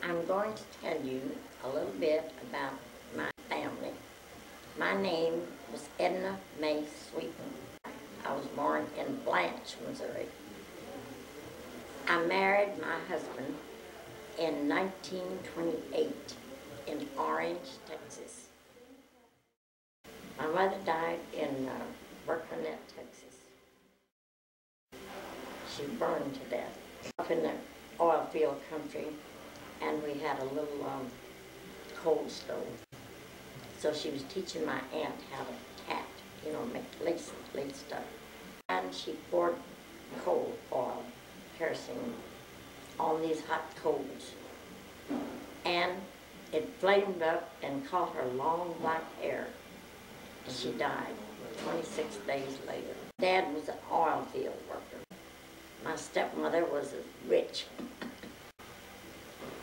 I'm going to tell you a little bit about my family. My name was Edna Mae Sweeten. I was born in Blanche, Missouri. I married my husband in 1928 in Orange, Texas. My mother died in Burkmanette, Texas. She burned to death up in the oil field country, and we had a little coal stove. So she was teaching my aunt how to tat, make lace stuff. And she poured coal oil, kerosene, on these hot coals. And it flamed up and caught her long black hair. And she died 26 days later. Dad was an oil field worker. My stepmother was rich.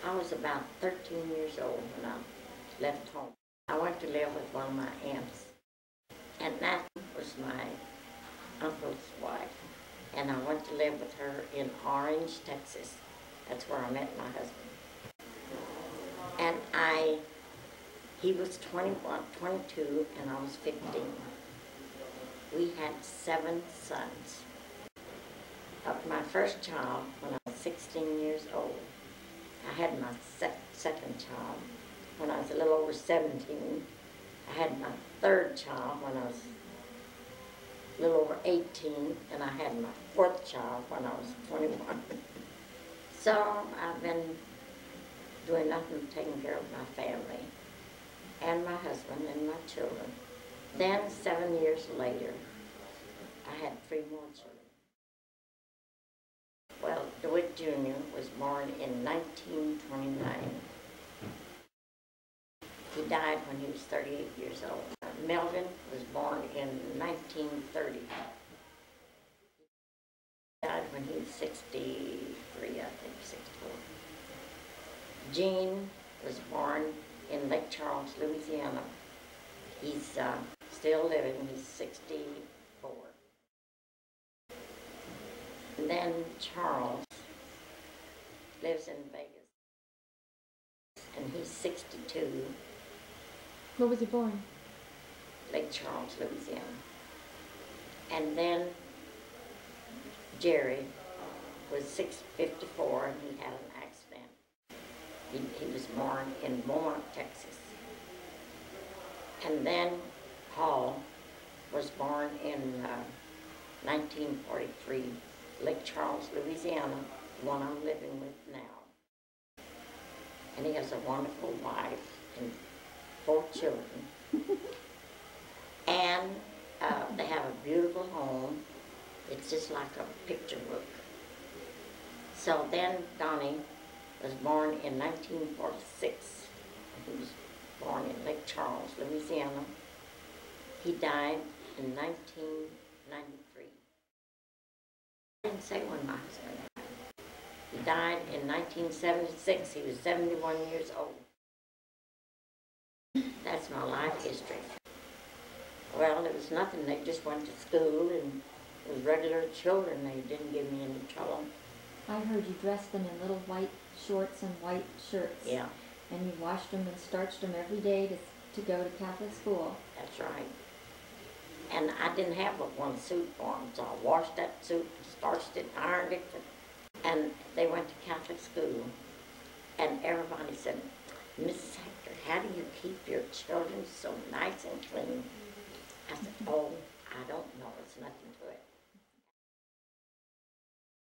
I was about 13 years old when I left home. I went to live with one of my aunts, and that was my uncle's wife. And I went to live with her in Orange, Texas. That's where I met my husband. And he was 21, 22, and I was 15. We had 7 sons. My first child when I was 16 years old. I had my second child when I was a little over 17. I had my third child when I was a little over 18, and I had my 4th child when I was 21. So I've been doing nothing but taking care of my family and my husband and my children. Then 7 years later, I had 3 more children. Well, DeWitt Jr. was born in 1929. He died when he was 38 years old. Melvin was born in 1930. He died when he was 63, I think, 64. Gene was born in Lake Charles, Louisiana. He's still living, he's 64. And then Charles lives in Vegas, and he's 62. Where was he born? Lake Charles, Louisiana. And then Jerry was 54, and he had an accident. He was born in Momo, Texas. And then Paul was born in 1943, Lake Charles, Louisiana, the one I'm living with now. And he has a wonderful wife and 4 children. And they have a beautiful home. It's just like a picture book. So then Donnie was born in 1946. He was born in Lake Charles, Louisiana. He died in 1993. I didn't say when my husband died. He died in 1976. He was 71 years old. That's my life history. Well, it was nothing. They just went to school and it was regular children. They didn't give me any trouble. I heard you dressed them in little white shorts and white shirts. Yeah. And you washed them and starched them every day to go to Catholic school. That's right. And I didn't have but one suit for them, so I washed that suit, starched it, ironed it, and they went to Catholic school. And everybody said, Mrs. Hector, how do you keep your children so nice and clean? I said, oh, I don't know, it's nothing to it.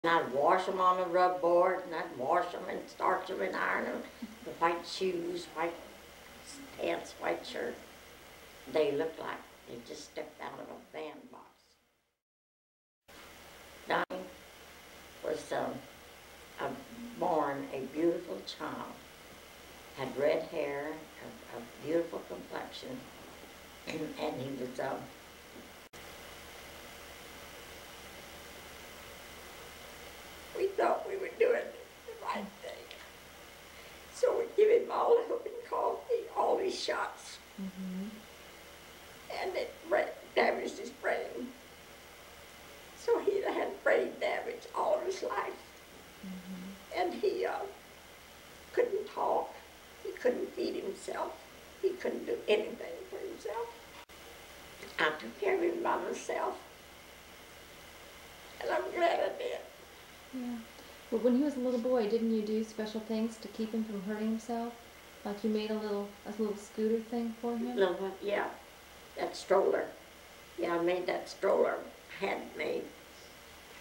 And I'd wash them on the rub board, and I'd wash them and starch them and iron them. The white shoes, white pants, white shirt, they looked like they just stepped out of a bandbox. Donnie was born a beautiful child, had red hair, a beautiful complexion, and he was we thought we were doing the right thing. So we give him all the helping coffee, all these shots. Mm-hmm. And it damaged his brain. So he had brain damage all of his life. Mm-hmm. And he couldn't talk. couldn't feed himself. He couldn't do anything for himself. I took care of him by myself. And I'm glad I did. Yeah. But when he was a little boy, didn't you do special things to keep him from hurting himself? Like you made a little scooter thing for him? Yeah, that stroller. Yeah, I made that stroller. Had made.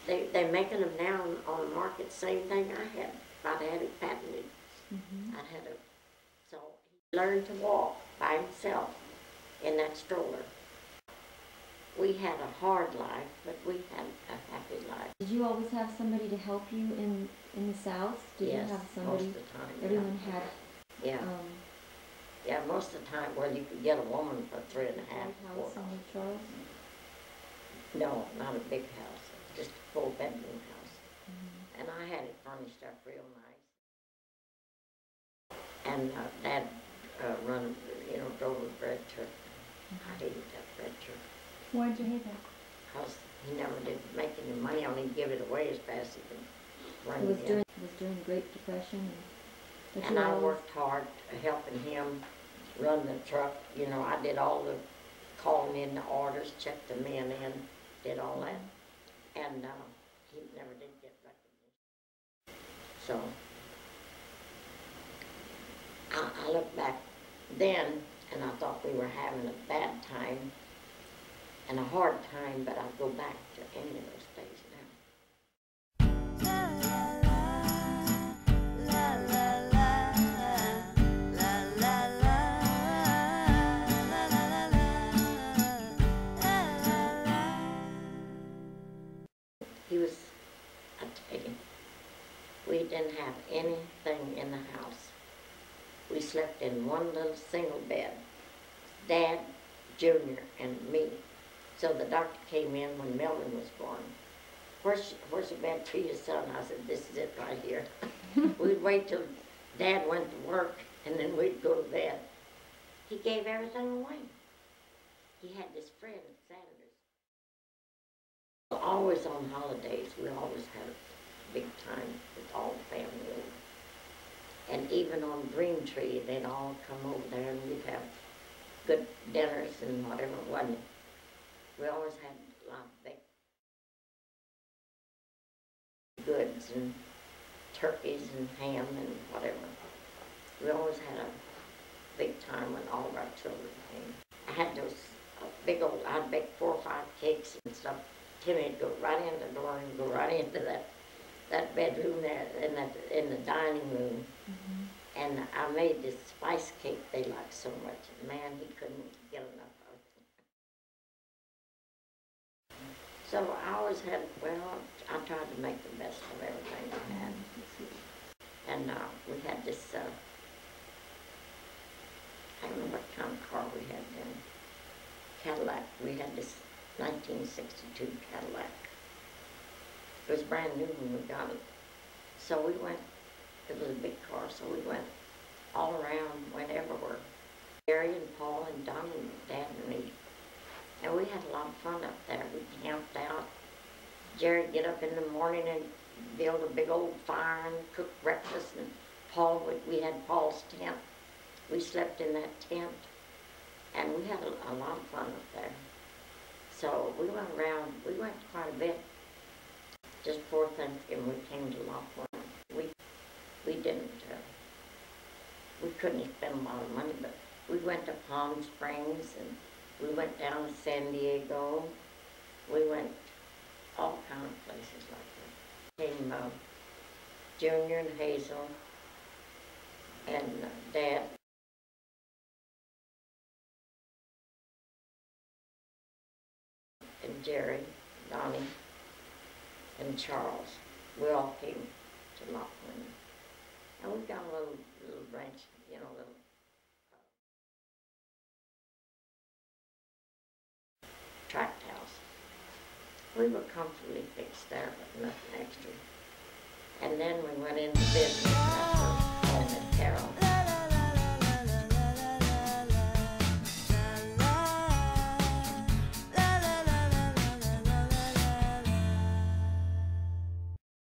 They're making them now on the market. Same thing I had. I'd had it patented. I'd had it. So he learned to walk by himself in that stroller. We had a hard life, but we had a happy life. Did you always have somebody to help you in the South? Did Yes, you have somebody? most of the time. Everyone had. Yeah. Yeah, most of the time. Well, you could get a woman for $3.5. House in Charles? No, not a big house. Just a 4-bedroom house. And I had it furnished up real nice. And Dad drove a bread truck. I hated that bread truck. Why did you hate that? Because he never did make any money on it. He'd give it away as fast as he could run It was it during the Great Depression. And I worked hard helping him run the truck. You know, I did all the calling in the orders, checked the men in, did all that. And he never did get recognition. So I look back then and I thought we were having a bad time and a hard time, but I'll go back to any of those days now. He was, I tell you, we didn't have anything in the house. We slept in one little single bed, Dad, Junior, and me. So the doctor came in when Melvin was born. Where's the bed for your son? I said, this is it right here. We'd wait till Dad went to work, and then we'd go to bed. He gave everything away. He had this friend at Saturdays. Always on holidays, we always had a big time with all the family over. And even on Green Tree, they'd all come over there and we'd have good dinners and whatever, wasn't it? We always had a lot of big goods and turkeys and ham and whatever. We always had a big time when all of our children came. I had those big old, I'd bake 4 or 5 cakes and stuff. Timmy'd go right in the door and go right into that bedroom there in the dining room. And I made this spice cake they liked so much. Man, he couldn't get enough of it. So I always had, well, I tried to make the best of everything I had. And we had this, I don't know what kind of car we had then. Cadillac. We had this 1962 Cadillac. It was brand new when we got it. So we went, it was a big car, so we went all around, went everywhere. Jerry and Paul and Don and Dad and me. And we had a lot of fun up there. We camped out. Jerry'd get up in the morning and build a big old fire and cook breakfast. And Paul, we had Paul's tent. We slept in that tent. And we had a lot of fun up there. So we went around, we went quite a bit. Just before Thanksgiving, we came to Lockwood. We didn't, we couldn't spend a lot of money, but we went to Palm Springs and we went down to San Diego. We went all kind of places like that. Came Junior and Hazel and Dad. And Jerry, Donnie, and Charles. We all came to Lockwood. And we got a little ranch, you know, little tract house. We were comfortably fixed there, but nothing extra. And then we went into business.